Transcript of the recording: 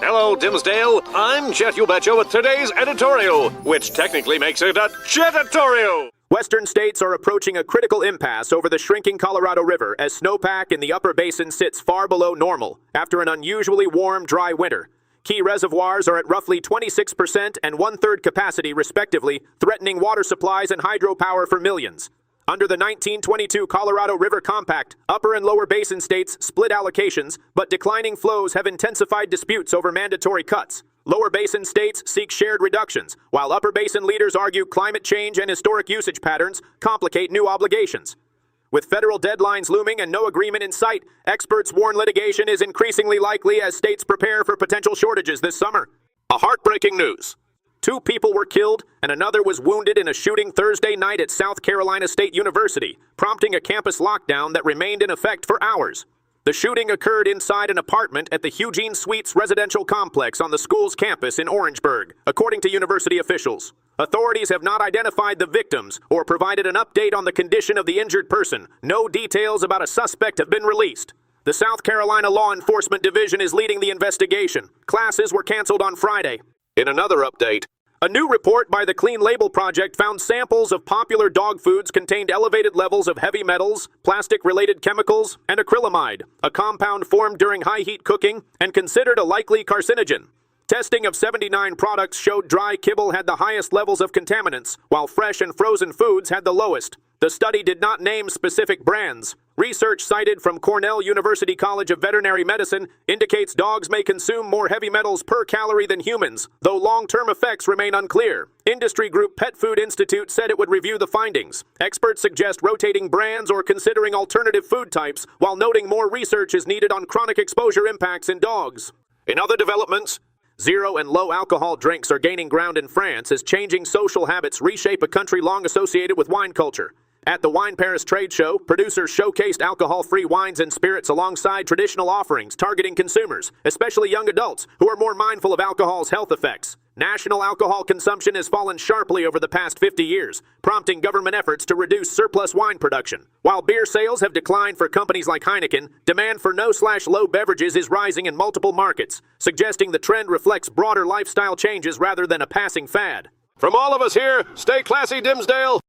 Hello, Dimsdale. I'm Jet You Betcha with today's editorial, which technically makes it a Jetatorial. Western states are approaching a critical impasse over the shrinking Colorado River as snowpack in the upper basin sits far below normal after an unusually warm, dry winter. Key reservoirs are at roughly 26% and one-third capacity, respectively, threatening water supplies and hydropower for millions. Under the 1922 Colorado River Compact, upper and lower basin states split allocations, but declining flows have intensified disputes over mandatory cuts. Lower basin states seek shared reductions, while upper basin leaders argue climate change and historic usage patterns complicate new obligations. With federal deadlines looming and no agreement in sight, experts warn litigation is increasingly likely as states prepare for potential shortages this summer. A heartbreaking news. 2 people were killed and another was wounded in a shooting Thursday night at South Carolina State University, prompting a campus lockdown that remained in effect for hours. The shooting occurred inside an apartment at the Eugene Suites residential complex on the school's campus in Orangeburg, according to university officials. Authorities have not identified the victims or provided an update on the condition of the injured person. No details about a suspect have been released. The South Carolina Law Enforcement Division is leading the investigation. Classes were canceled on Friday. In another update, a new report by the Clean Label Project found samples of popular dog foods contained elevated levels of heavy metals, plastic-related chemicals, and acrylamide, a compound formed during high-heat cooking and considered a likely carcinogen. Testing of 79 products showed dry kibble had the highest levels of contaminants, while fresh and frozen foods had the lowest. The study did not name specific brands. Research cited from Cornell University College of Veterinary Medicine indicates dogs may consume more heavy metals per calorie than humans, though long-term effects remain unclear. Industry group Pet Food Institute said it would review the findings. Experts suggest rotating brands or considering alternative food types, while noting more research is needed on chronic exposure impacts in dogs. In other developments, zero and low alcohol drinks are gaining ground in France as changing social habits reshape a country long associated with wine culture. At the Wine Paris trade show, producers showcased alcohol-free wines and spirits alongside traditional offerings targeting consumers, especially young adults, who are more mindful of alcohol's health effects. National alcohol consumption has fallen sharply over the past 50 years, prompting government efforts to reduce surplus wine production. While beer sales have declined for companies like Heineken, demand for no/low beverages is rising in multiple markets, suggesting the trend reflects broader lifestyle changes rather than a passing fad. From all of us here, stay classy, Dimsdale.